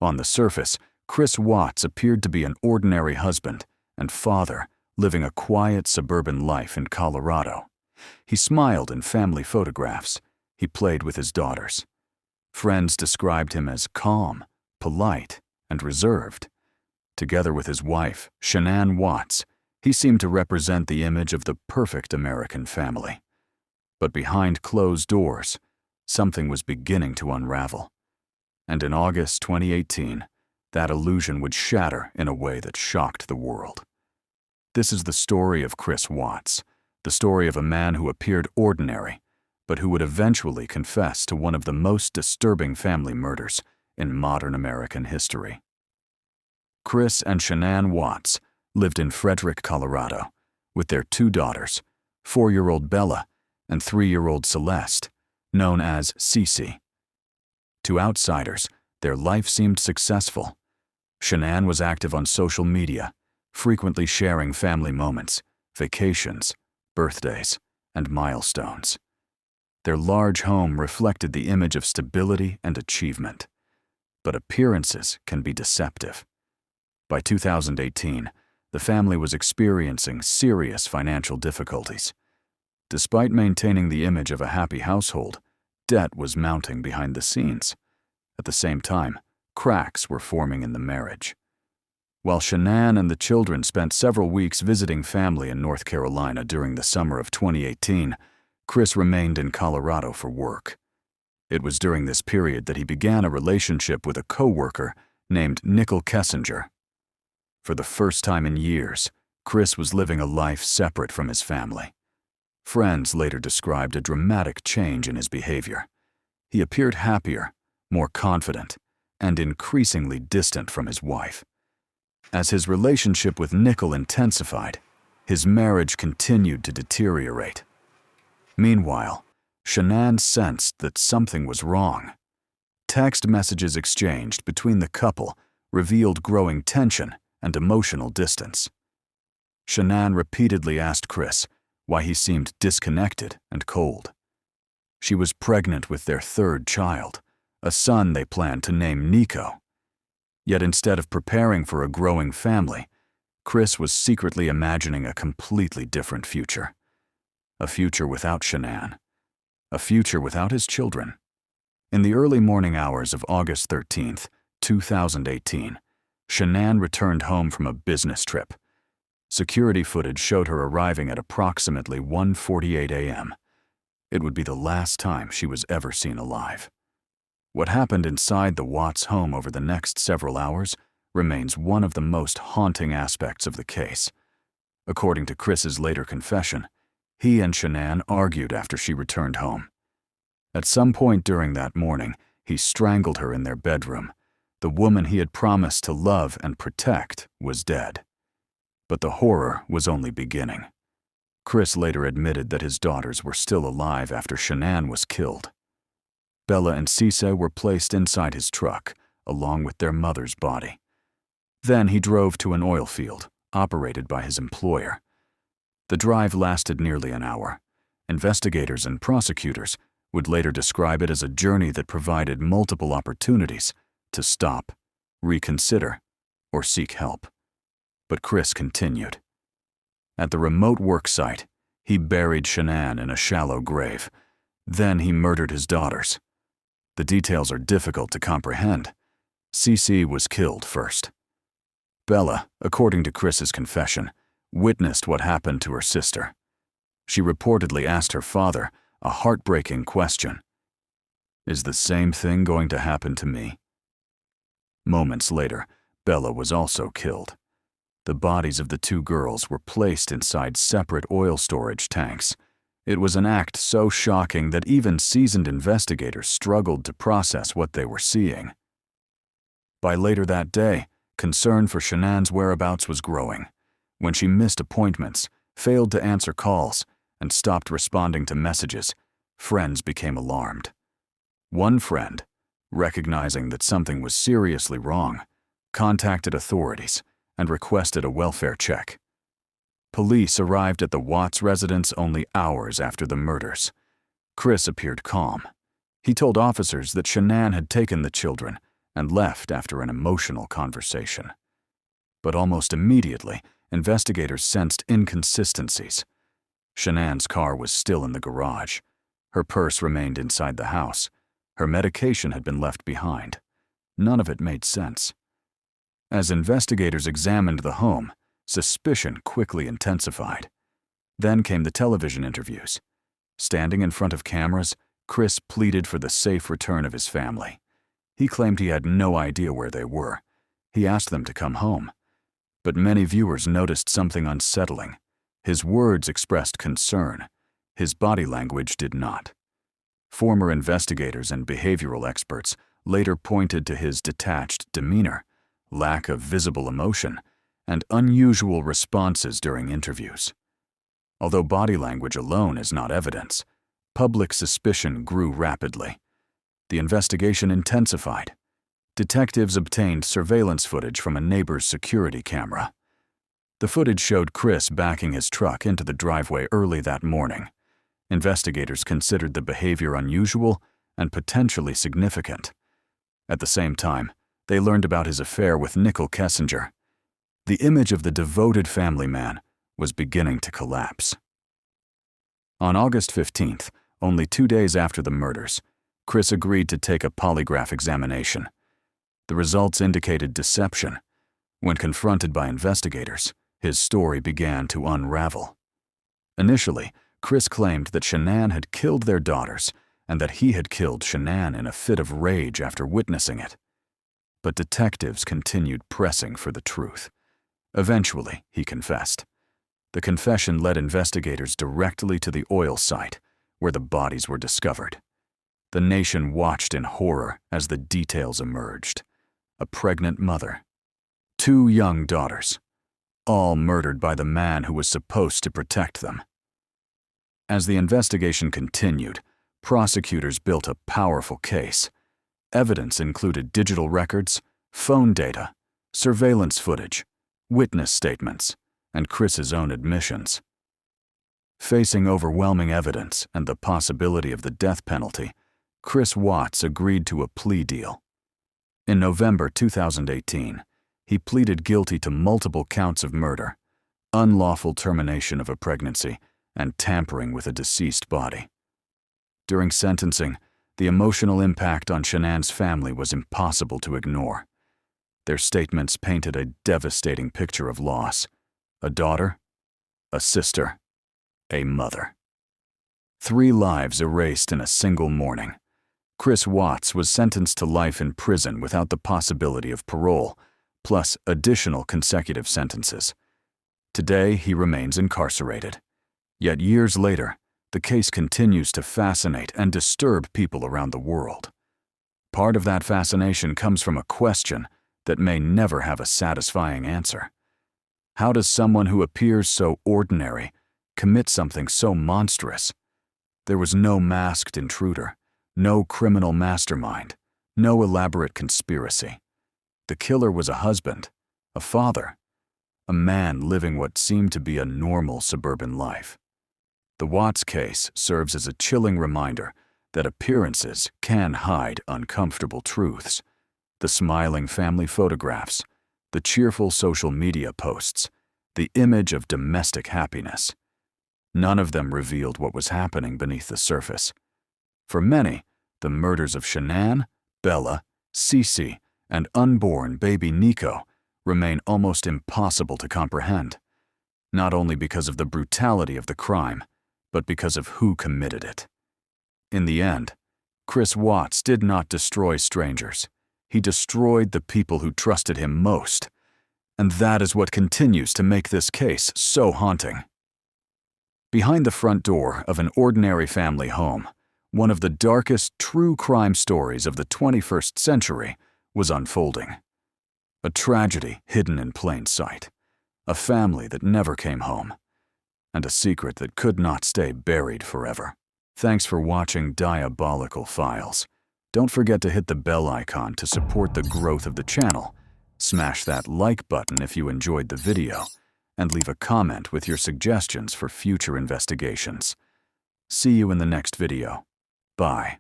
On the surface, Chris Watts appeared to be an ordinary husband and father living a quiet suburban life in Colorado. He smiled in family photographs. He played with his daughters. Friends described him as calm, polite, and reserved. Together with his wife, Shanann Watts, he seemed to represent the image of the perfect American family. But behind closed doors, something was beginning to unravel. And in August 2018, that illusion would shatter in a way that shocked the world. This is the story of Chris Watts, the story of a man who appeared ordinary, but who would eventually confess to one of the most disturbing family murders in modern American history. Chris and Shanann Watts lived in Frederick, Colorado, with their 2 daughters, 4-year-old Bella and 3-year-old Celeste, known as Cece. To outsiders, their life seemed successful. Shanann was active on social media, frequently sharing family moments, vacations, birthdays, and milestones. Their large home reflected the image of stability and achievement. But appearances can be deceptive. By 2018, the family was experiencing serious financial difficulties. Despite maintaining the image of a happy household, debt was mounting behind the scenes. At the same time, cracks were forming in the marriage. While Shanann and the children spent several weeks visiting family in North Carolina during the summer of 2018, Chris remained in Colorado for work. It was during this period that he began a relationship with a co-worker named Nicole Kessinger. For the first time in years, Chris was living a life separate from his family. Friends later described a dramatic change in his behavior. He appeared happier, more confident, and increasingly distant from his wife. As his relationship with Nicole intensified, his marriage continued to deteriorate. Meanwhile, Shanann sensed that something was wrong. Text messages exchanged between the couple revealed growing tension and emotional distance. Shanann repeatedly asked Chris why he seemed disconnected and cold. She was pregnant with their 3rd child, a son they planned to name Nico. Yet instead of preparing for a growing family, Chris was secretly imagining a completely different future. A future without Shanann. A future without his children. In the early morning hours of August 13th, 2018, Shanann returned home from a business trip. Security footage showed her arriving at approximately 1:48 a.m. It would be the last time she was ever seen alive. What happened inside the Watts home over the next several hours remains one of the most haunting aspects of the case. According to Chris's later confession, he and Shanann argued after she returned home. At some point during that morning, he strangled her in their bedroom. The woman he had promised to love and protect was dead. But the horror was only beginning. Chris later admitted that his daughters were still alive after Shanann was killed. Bella and Cece were placed inside his truck, along with their mother's body. Then he drove to an oil field, operated by his employer. The drive lasted nearly an hour. Investigators and prosecutors would later describe it as a journey that provided multiple opportunities to stop, reconsider, or seek help. But Chris continued. At the remote work site, he buried Shanann in a shallow grave. Then he murdered his daughters. The details are difficult to comprehend. Cece was killed first. Bella, according to Chris's confession, witnessed what happened to her sister. She reportedly asked her father a heartbreaking question. "Is the same thing going to happen to me?" Moments later, Bella was also killed. The bodies of the 2 girls were placed inside separate oil storage tanks. It was an act so shocking that even seasoned investigators struggled to process what they were seeing. By later that day, concern for Shanann's whereabouts was growing. When she missed appointments, failed to answer calls, and stopped responding to messages, friends became alarmed. One friend, recognizing that something was seriously wrong, contacted authorities and requested a welfare check. Police arrived at the Watts residence only hours after the murders. Chris appeared calm. He told officers that Shanann had taken the children and left after an emotional conversation. But almost immediately, investigators sensed inconsistencies. Shanann's car was still in the garage. Her purse remained inside the house. Her medication had been left behind. None of it made sense. As investigators examined the home, suspicion quickly intensified. Then came the television interviews. Standing in front of cameras, Chris pleaded for the safe return of his family. He claimed he had no idea where they were. He asked them to come home. But many viewers noticed something unsettling. His words expressed concern. His body language did not. Former investigators and behavioral experts later pointed to his detached demeanor, lack of visible emotion, and unusual responses during interviews. Although body language alone is not evidence, public suspicion grew rapidly. The investigation intensified. Detectives obtained surveillance footage from a neighbor's security camera. The footage showed Chris backing his truck into the driveway early that morning. Investigators considered the behavior unusual and potentially significant. At the same time, they learned about his affair with Nicole Kessinger. The image of the devoted family man was beginning to collapse. On August 15th, only 2 days after the murders, Chris agreed to take a polygraph examination. The results indicated deception. When confronted by investigators, his story began to unravel. Initially, Chris claimed that Shanann had killed their daughters and that he had killed Shanann in a fit of rage after witnessing it. But detectives continued pressing for the truth. Eventually, he confessed. The confession led investigators directly to the oil site, where the bodies were discovered. The nation watched in horror as the details emerged. A pregnant mother, 2 young daughters, all murdered by the man who was supposed to protect them. As the investigation continued, prosecutors built a powerful case. Evidence included digital records, phone data, surveillance footage, witness statements, and Chris's own admissions. Facing overwhelming evidence and the possibility of the death penalty, Chris Watts agreed to a plea deal. In November 2018, he pleaded guilty to multiple counts of murder, unlawful termination of a pregnancy, and tampering with a deceased body. During sentencing, the emotional impact on Shanann's family was impossible to ignore. Their statements painted a devastating picture of loss: a daughter, a sister, a mother. 3 lives erased in a single morning. Chris Watts was sentenced to life in prison without the possibility of parole, plus additional consecutive sentences. Today, he remains incarcerated. Yet years later, the case continues to fascinate and disturb people around the world. Part of that fascination comes from a question that may never have a satisfying answer. How does someone who appears so ordinary commit something so monstrous? There was no masked intruder, no criminal mastermind, no elaborate conspiracy. The killer was a husband, a father, a man living what seemed to be a normal suburban life. The Watts case serves as a chilling reminder that appearances can hide uncomfortable truths. The smiling family photographs, the cheerful social media posts, the image of domestic happiness. None of them revealed what was happening beneath the surface. For many, the murders of Shanann, Bella, Cece, and unborn baby Nico remain almost impossible to comprehend, not only because of the brutality of the crime, but because of who committed it. In the end, Chris Watts did not destroy strangers. He destroyed the people who trusted him most. And that is what continues to make this case so haunting. Behind the front door of an ordinary family home, one of the darkest true crime stories of the 21st century was unfolding. A tragedy hidden in plain sight, a family that never came home, and a secret that could not stay buried forever. Thanks for watching Diabolical Files. Don't forget to hit the bell icon to support the growth of the channel. Smash that like button if you enjoyed the video, and leave a comment with your suggestions for future investigations. See you in the next video. Bye.